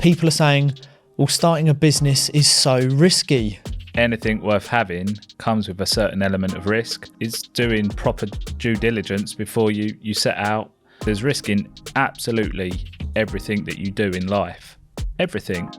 People are saying, well, starting a business is so risky. Anything worth having comes with a certain element of risk. It's doing proper due diligence before you set out. There's risk in absolutely everything that you do in life. Everything.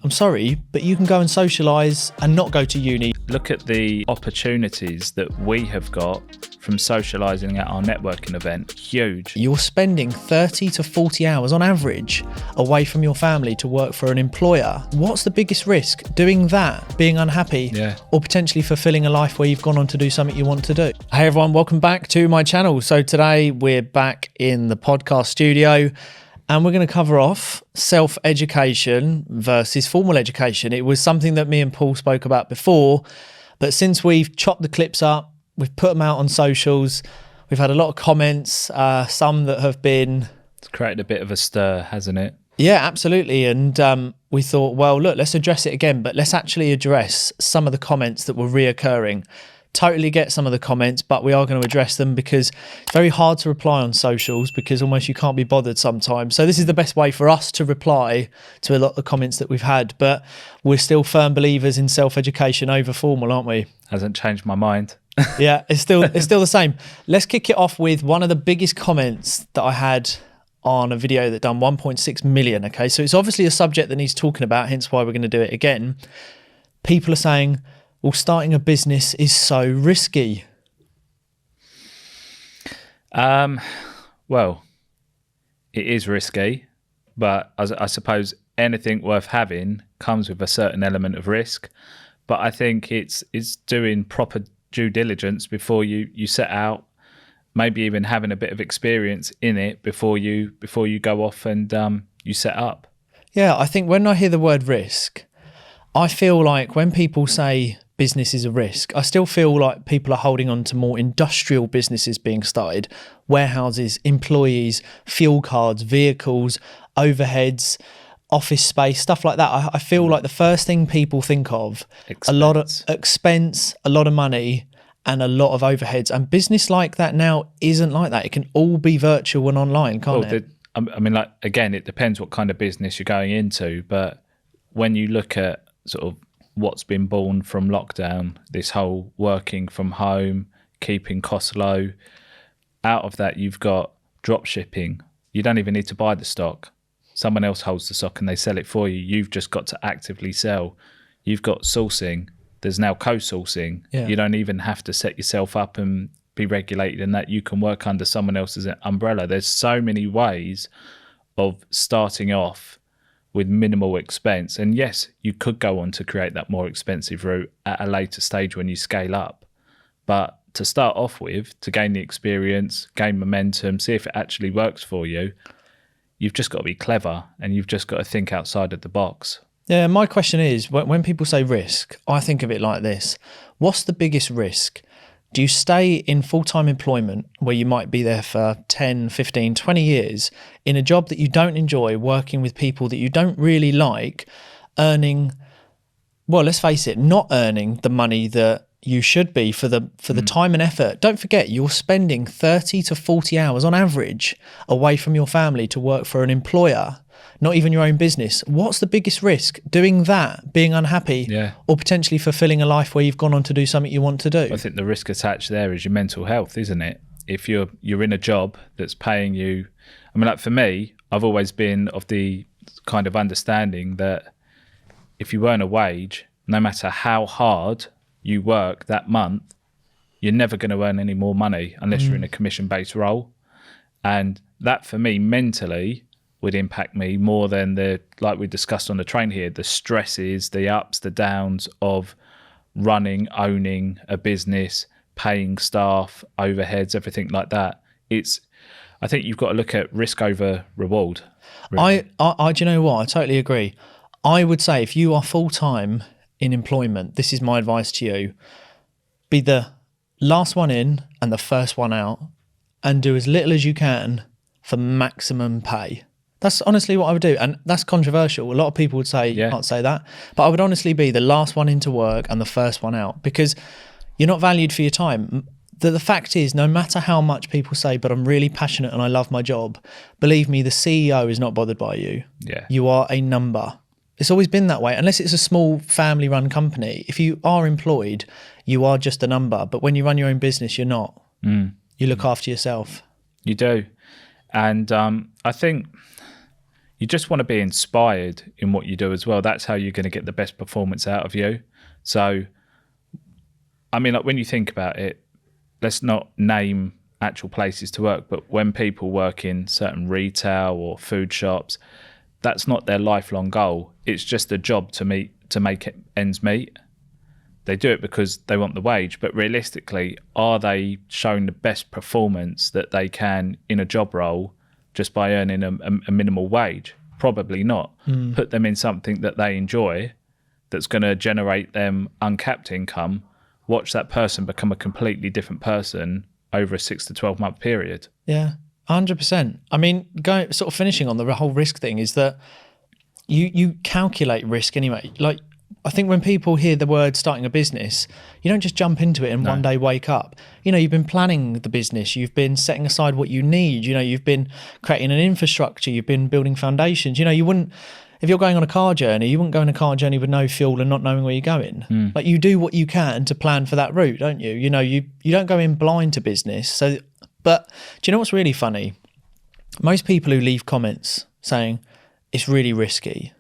I'm sorry, but you can go and socialise and not go to uni. Look at the opportunities that we have got from socialising at our networking event. Huge. You're spending 30 to 40 hours on average away from your family to work for an employer. What's the biggest risk? Doing that, being unhappy, or potentially fulfilling a life where you've gone on to do something you want to do? Hey everyone, welcome back to my channel. So today we're back in the podcast studio and we're going to cover off self-education versus formal education. It was something that me and Paul spoke about before, but since we've chopped the clips up, we've put them out on socials, we've had a lot of comments, some that have been... It's created a bit of a stir, hasn't it? Yeah, absolutely. And we thought, well, look, let's address it again, but let's actually address some of the comments that were reoccurring. Totally get some of the comments, but we are going to address them because it's very hard to reply on socials because almost you can't be bothered sometimes. So this is the best way for us to reply to a lot of the comments that we've had, but we're still firm believers in self-education over formal, aren't we? Hasn't changed my mind. Yeah, it's still the same. Let's kick it off with one of the biggest comments that I had on a video that done 1.6 million. Okay, so it's obviously a subject that needs talking about, hence why we're going to do it again. People are saying, well, starting a business is so risky. Well, it is risky, but I suppose anything worth having comes with a certain element of risk. But I think it's doing proper due diligence before you set out, maybe even having a bit of experience in it before you go off and you set up. Yeah, I think when I hear the word risk, I feel like when people say business is a risk, I still feel like people are holding on to more industrial businesses being started, warehouses, employees, fuel cards, vehicles, overheads, office space, stuff like that. I feel like the first thing people think of, a lot of expense, a lot of money, and a lot of overheads. And business like that now isn't like that. It can all be virtual and online, can't it? I mean, like, again, it depends what kind of business you're going into. But when you look at sort of what's been born from lockdown, this whole working from home, keeping costs low, out of that, you've got drop shipping. You don't even need to buy the stock. Someone else holds the stock and they sell it for you. You've just got to actively sell. You've got sourcing. There's now co-sourcing. Yeah. You don't even have to set yourself up and be regulated in that. You can work under someone else's umbrella. There's so many ways of starting off with minimal expense. And yes, you could go on to create that more expensive route at a later stage when you scale up. But to start off with, to gain the experience, gain momentum, see if it actually works for you, you've just got to be clever and you've just got to think outside of the box. Yeah, my question is, when people say risk, I think of it like this. What's the biggest risk? Do you stay in full-time employment where you might be there for 10, 15, 20 years in a job that you don't enjoy, working with people that you don't really like, earning, well, let's face it, not earning the money that you should be for the time and effort? Don't forget, you're spending 30 to 40 hours on average away from your family to work for an employer, not even your own business. What's the biggest risk? Doing that, being unhappy, or potentially fulfilling a life where you've gone on to do something you want to do? I think the risk attached there is your mental health, isn't it? If you're in a job that's paying you, I mean, like for me, I've always been of the kind of understanding that if you earn a wage, no matter how hard you work that month, you're never going to earn any more money unless you're in a commission-based role. And that for me mentally would impact me more than like we discussed on the train here, the stresses, the ups, the downs of running, owning a business, paying staff, overheads, everything like that. I think you've got to look at risk over reward. Really. I do you know what? I totally agree. I would say if you are full-time in employment, this is my advice to you: be the last one in and the first one out, and do as little as you can for maximum pay. That's honestly what I would do. And that's controversial. A lot of people would say you can't say that, but I would honestly be the last one into work and the first one out, because you're not valued for your time. the fact is, no matter how much people say, but I'm really passionate and I love my job, believe me, the CEO is not bothered by you. Yeah. You are a number. It's always been that way, unless it's a small family-run company. If you are employed, you are just a number. But when you run your own business, you're not. You look after yourself. You do. And I think you just want to be inspired in what you do as well. That's how you're going to get the best performance out of you. So, I mean, like when you think about it, let's not name actual places to work, but when people work in certain retail or food shops, that's not their lifelong goal. It's just a job to make ends meet. They do it because they want the wage, but realistically, are they showing the best performance that they can in a job role just by earning a minimal wage? Probably not. Put them in something that they enjoy, that's going to generate them uncapped income. Watch that person become a completely different person over a 6 to 12 month period. Yeah, 100%. I mean, sort of finishing on the whole risk thing is that you calculate risk anyway. Like, I think when people hear the word starting a business, you don't just jump into it and one day wake up. You know, you've been planning the business, you've been setting aside what you need, you know, you've been creating an infrastructure, you've been building foundations. You know, you wouldn't, if you're going on a car journey, you wouldn't go on a car journey with no fuel and not knowing where you're going. Like, you do what you can to plan for that route, don't you? You know, you don't go in blind to business. So, but do you know what's really funny? Most people who leave comments saying it's really risky,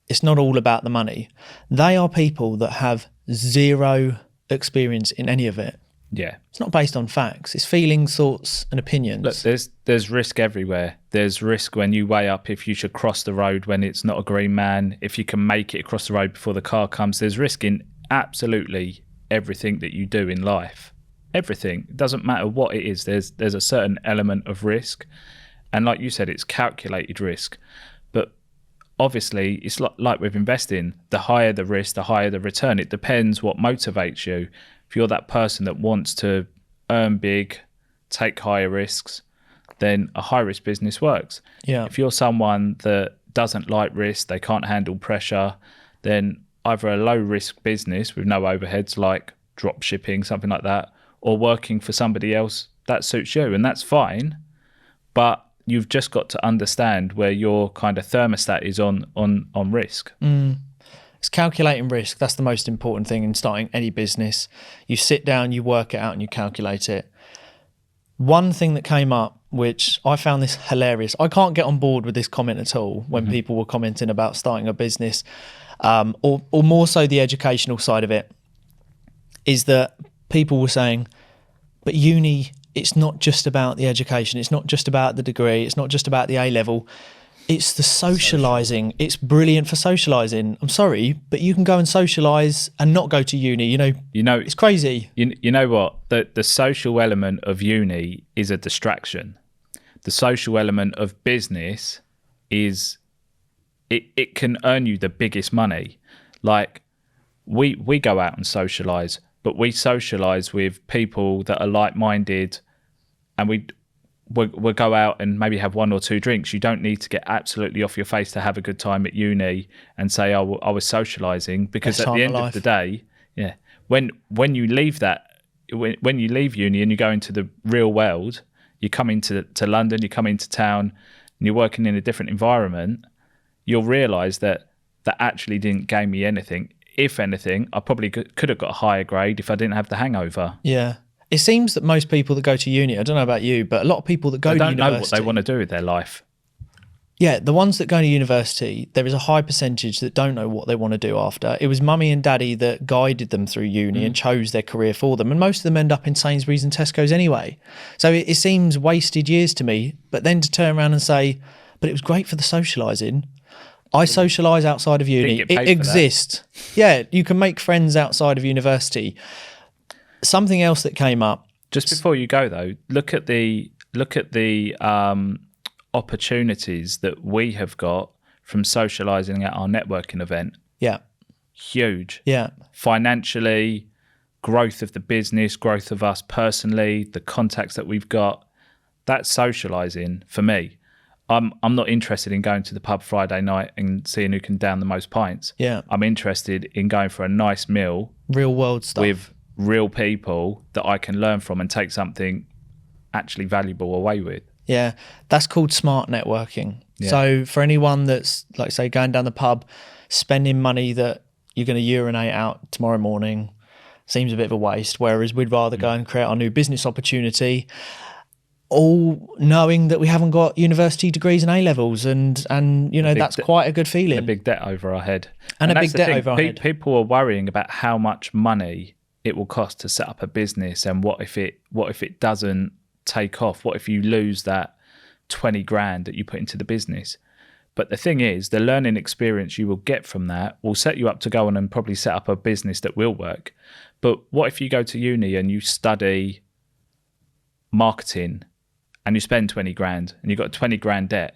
it's not all about the money, they are people that have zero experience in any of it. Yeah. It's not based on facts. It's feelings, thoughts and opinions. Look, there's risk everywhere. There's risk when you weigh up if you should cross the road when it's not a green man, if you can make it across the road before the car comes. There's risk in absolutely everything that you do in life. Everything. It doesn't matter what it is. There's a certain element of risk. And like you said, it's calculated risk. But obviously, it's like with investing. The higher the risk, the higher the return. It depends what motivates you. If you're that person that wants to earn big, take higher risks, then a high-risk business works. Yeah. If you're someone that doesn't like risk, they can't handle pressure, then either a low-risk business with no overheads like drop shipping, something like that, or working for somebody else, that suits you, and that's fine. But you've just got to understand where your kind of thermostat is on risk. It's calculating risk. That's the most important thing in starting any business. You sit down, you work it out and you calculate it. One thing that came up, which I found this hilarious, I can't get on board with this comment at all when people were commenting about starting a business, or more so the educational side of it, is that people were saying, but uni, it's not just about the education. It's not just about the degree. It's not just about the A-level. It's the socialising. It's brilliant for socialising. I'm sorry, but you can go and socialise and not go to uni. You know, it's crazy. You know what? The social element of uni is a distraction. The social element of business is, it can earn you the biggest money. Like, we go out and socialise, but we socialise with people that are like-minded, and we'll go out and maybe have 1 or 2 drinks. You don't need to get absolutely off your face to have a good time at uni and say, oh, I was socialising, because at the end of the day, yeah, when you leave that, when you leave uni and you go into the real world, you come into London, you come into town, and you're working in a different environment, you'll realise that actually didn't gain me anything. If anything, I probably could have got a higher grade if I didn't have the hangover. Yeah. It seems that most people that go to uni, I don't know about you, but a lot of people that go to university, don't know what they want to do with their life. Yeah, the ones that go to university, there is a high percentage that don't know what they want to do after. It was mummy and daddy that guided them through uni and chose their career for them. And most of them end up in Sainsbury's and Tesco's anyway. So it seems wasted years to me. But then to turn around and say, but it was great for the socialising. I socialise outside of uni. It exists. Yeah, you can make friends outside of university. Something else that came up. Just before you go though, look at the opportunities that we have got from socialising at our networking event. Yeah. Huge. Yeah. Financially, growth of the business, growth of us personally, the contacts that we've got. That's socialising for me. I'm not interested in going to the pub Friday night and seeing who can down the most pints. Yeah. I'm interested in going for a nice meal. Real world stuff. With real people that I can learn from and take something actually valuable away with. Yeah, that's called smart networking. Yeah. So for anyone that's, like, say, going down the pub, spending money that you're going to urinate out tomorrow morning seems a bit of a waste, whereas we'd rather go and create our new business opportunity, all knowing that we haven't got university degrees and A-levels, and you know, that's quite a good feeling. A big debt over our head. And a big debt over our head. People are worrying about how much money it will cost to set up a business, and what if it doesn't take off? What if you lose that 20 grand that you put into the business? But the thing is, the learning experience you will get from that will set you up to go on and probably set up a business that will work. But what if you go to uni and you study marketing and you spend 20 grand and you've got 20 grand debt,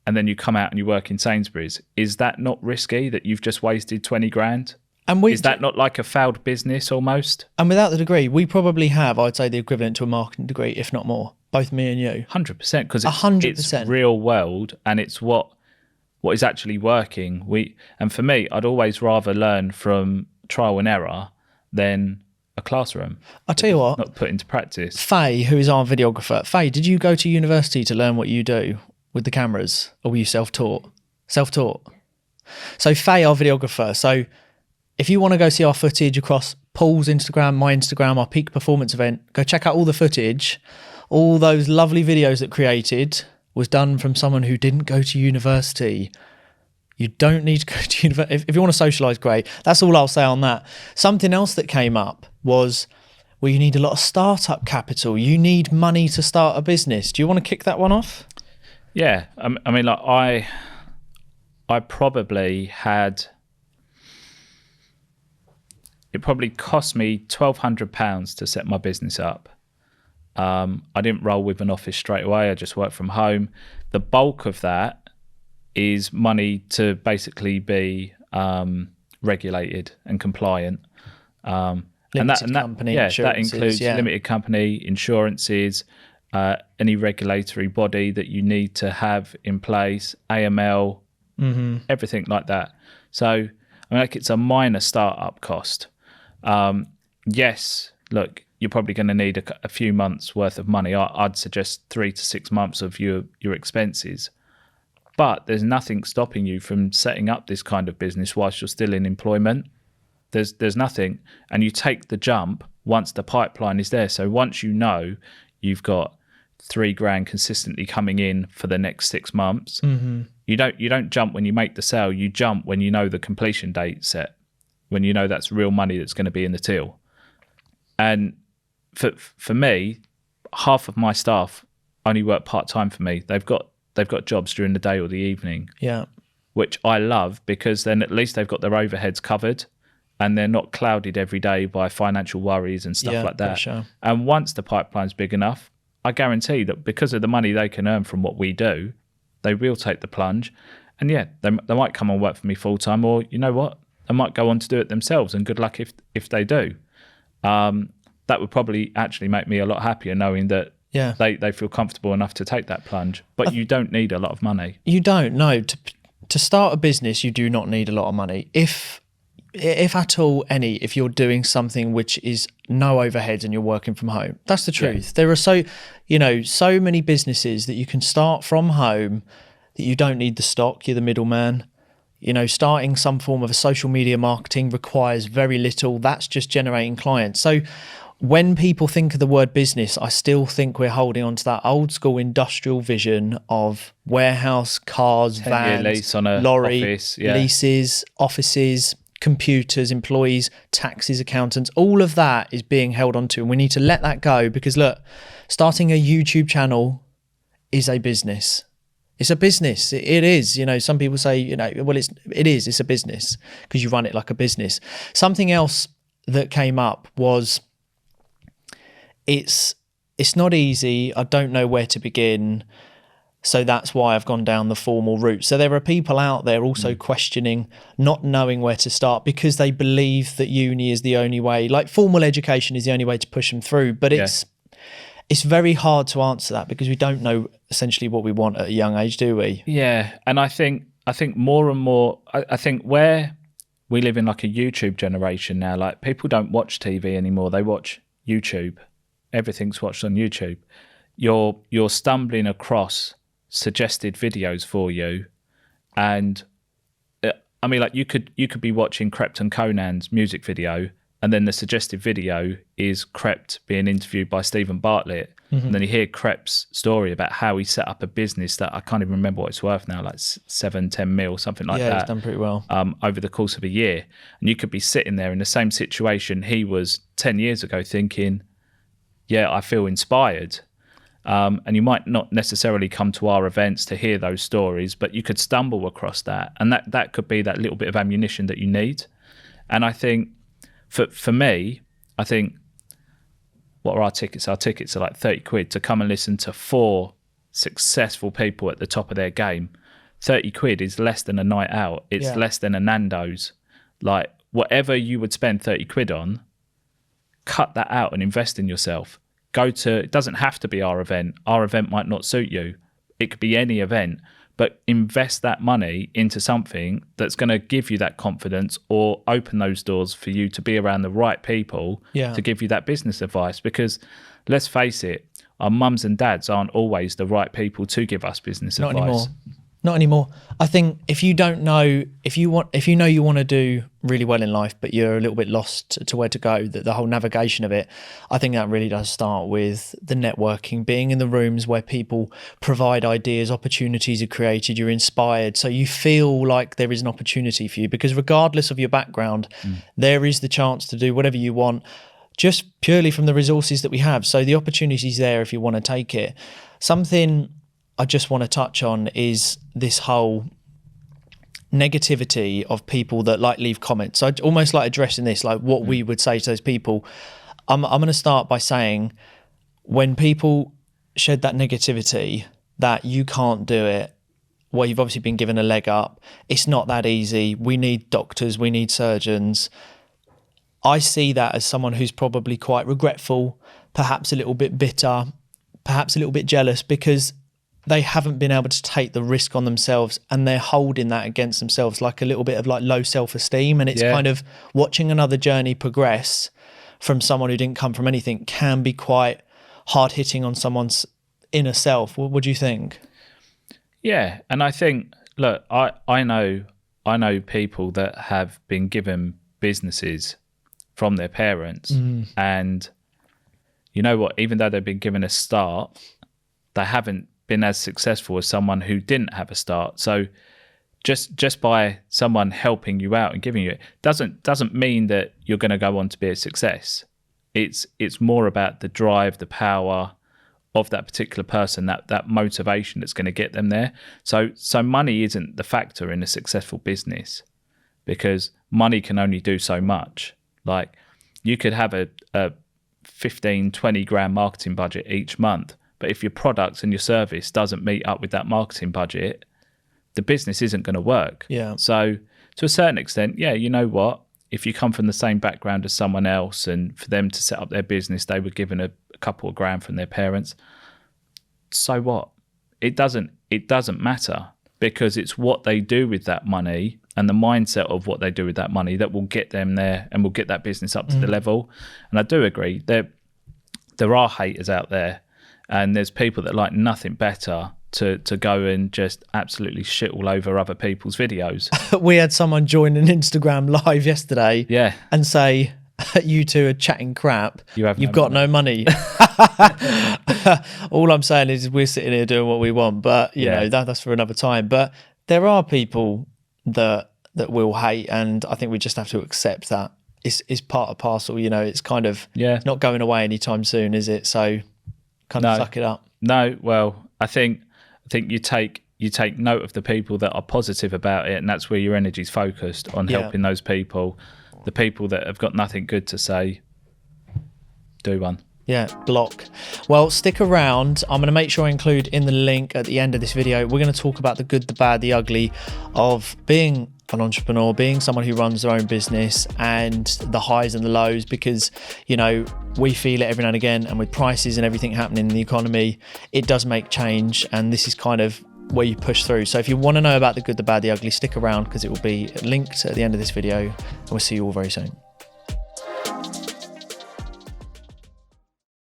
and then you come out and you work in Sainsbury's? Is that not risky that you've just wasted 20 grand? And is that not like a failed business almost? And without the degree, we probably have, I'd say, the equivalent to a marketing degree, if not more, both me and you. 100%, because it's real world, and it's what is actually working. And for me, I'd always rather learn from trial and error than a classroom. I'll tell you what, not put into practice. Faye, who is our videographer, Faye, did you go to university to learn what you do with the cameras, or were you self-taught? Self-taught. So Faye, our videographer, so if you want to go see our footage across Paul's Instagram, my Instagram, our peak performance event, go check out all the footage. All those lovely videos that created was done from someone who didn't go to university. You don't need to go to university. If you want to socialise, great. That's all I'll say on that. Something else that came up was, well, you need a lot of startup capital. You need money to start a business. Do you want to kick that one off? Yeah. I mean, like I probably had... It probably cost me £1,200 to set my business up. I didn't roll with an office straight away. I just worked from home. The bulk of that is money to basically be regulated and compliant. Limited company insurances, that includes limited company insurances, any regulatory body that you need to have in place, AML, everything like that. So, I mean, like, it's a minor startup cost. Yes, look, you're probably going to need a few months worth of money. I'd suggest 3 to 6 months of your expenses. But there's nothing stopping you from setting up this kind of business whilst you're still in employment. There's nothing. And you take the jump once the pipeline is there. So once you know you've got 3 grand consistently coming in for the next 6 months, you don't jump when you make the sale. You jump when you know the completion date set, when you know that's real money that's going to be in the till. And for me, half of my staff only work part-time for me. They've got jobs during the day or the evening. Yeah. Which I love, because then at least they've got their overheads covered and they're not clouded every day by financial worries and stuff like that. Sure. And once the pipeline's big enough, I guarantee that because of the money they can earn from what we do, they will take the plunge. And yeah, they might come and work for me full-time, or you know what? They might go on to do it themselves, and good luck if they do. That would probably actually make me a lot happier, knowing that they feel comfortable enough to take that plunge. But you don't need a lot of money. You don't, no. To start a business, you do not need a lot of money. If at all any, if you're doing something which is no overheads and you're working from home. That's the truth. Yeah. There are so many businesses that you can start from home that you don't need the stock, you're the middleman. You know, starting some form of a social media marketing requires very little. That's just generating clients. So when people think of the word business, I still think we're holding on to that old school industrial vision of warehouse, cars, vans, lease on a lorry, office, leases, offices, computers, employees, taxes, accountants. All of that is being held onto, and we need to let that go, because look, starting a YouTube channel is a business. It's a business. It is. You know, some people say, well, it's a business because you run it like a business. Something else that came up was it's not easy. I don't know where to begin. So that's why I've gone down the formal route. So there are people out there also questioning, not knowing where to start, because they believe that uni is the only way, like formal education is the only way to push them through. But it's very hard to answer that, because we don't know essentially what we want at a young age, do we? Yeah, and I think more and more, I think where we live in like a YouTube generation now. Like people don't watch TV anymore. They watch YouTube. Everything's watched on YouTube. You're stumbling across suggested videos for you. And I mean, like you could be watching Krept and Conan's music video, and then the suggested video is Krept being interviewed by Stephen Bartlett. And then you hear Krept's story about how he set up a business that I can't even remember what it's worth now, like 7-10 mil, something like that. Yeah, he's done pretty well. Over the course of a year. And you could be sitting there in the same situation he was 10 years ago thinking, yeah, I feel inspired. And you might not necessarily come to our events to hear those stories, but you could stumble across that. And that could be that little bit of ammunition that you need. And I think for me, I think, what are our tickets? Our tickets are like 30 quid to come and listen to 4 successful people at the top of their game. 30 quid is less than a night out. It's less than a Nando's. Like whatever you would spend 30 quid on, cut that out and invest in yourself. It doesn't have to be our event. Our event might not suit you. It could be any event, but invest that money into something that's going to give you that confidence or open those doors for you to be around the right people to give you that business advice. Because let's face it, our mums and dads aren't always the right people to give us business advice. Not anymore. I think if you don't know, if you know you want to do really well in life, but you're a little bit lost to where to go, the whole navigation of it, I think that really does start with the networking, being in the rooms where people provide ideas, opportunities are created, you're inspired. So you feel like there is an opportunity for you, because regardless of your background, there is the chance to do whatever you want, just purely from the resources that we have. So the opportunity's there if you want to take it. Something I just want to touch on is this whole negativity of people that like leave comments. So I'd almost like addressing this, like what we would say to those people. I'm going to start by saying, when people shed that negativity that you can't do it, well, you've obviously been given a leg up. It's not that easy. We need doctors, we need surgeons. I see that as someone who's probably quite regretful, perhaps a little bit bitter, perhaps a little bit jealous, because they haven't been able to take the risk on themselves, and they're holding that against themselves, like a little bit of like low self-esteem. And it's kind of watching another journey progress from someone who didn't come from anything can be quite hard hitting on someone's inner self. What do you think? Yeah. And I think, look, I know people that have been given businesses from their parents, and you know what, even though they've been given a start, they haven't been as successful as someone who didn't have a start. So just by someone helping you out and giving you it doesn't mean that you're going to go on to be a success. It's more about the drive, the power of that particular person, that motivation that's going to get them there. So money isn't the factor in a successful business, because money can only do so much. Like you could have a 15-20 grand marketing budget each month, but if your product and your service doesn't meet up with that marketing budget, the business isn't going to work. Yeah. So to a certain extent, yeah, you know what? If you come from the same background as someone else, and for them to set up their business, they were given a couple of grand from their parents, so what? It doesn't matter, because it's what they do with that money and the mindset of what they do with that money that will get them there and will get that business up to the level. And I do agree, there are haters out there. And there's people that like nothing better to go and just absolutely shit all over other people's videos. We had someone join an Instagram live yesterday and say, you two are chatting crap. You've got no money. All I'm saying is we're sitting here doing what we want, but you know, that's for another time. But there are people that will hate, and I think we just have to accept that. It's part and parcel, you know, it's kind of not going away anytime soon, is it? So kind of suck it up. No, well, I think you take note of the people that are positive about it, and that's where your energy's focused on helping those people. The people that have got nothing good to say, do one. Yeah, block. Well, stick around. I'm going to make sure I include in the link at the end of this video. We're going to talk about the good, the bad, the ugly of being an entrepreneur, being someone who runs their own business, and the highs and the lows, because, you know, we feel it every now and again, and with prices and everything happening in the economy, it does make change. And this is kind of where you push through. So if you want to know about the good, the bad, the ugly, stick around, because it will be linked at the end of this video, and we'll see you all very soon.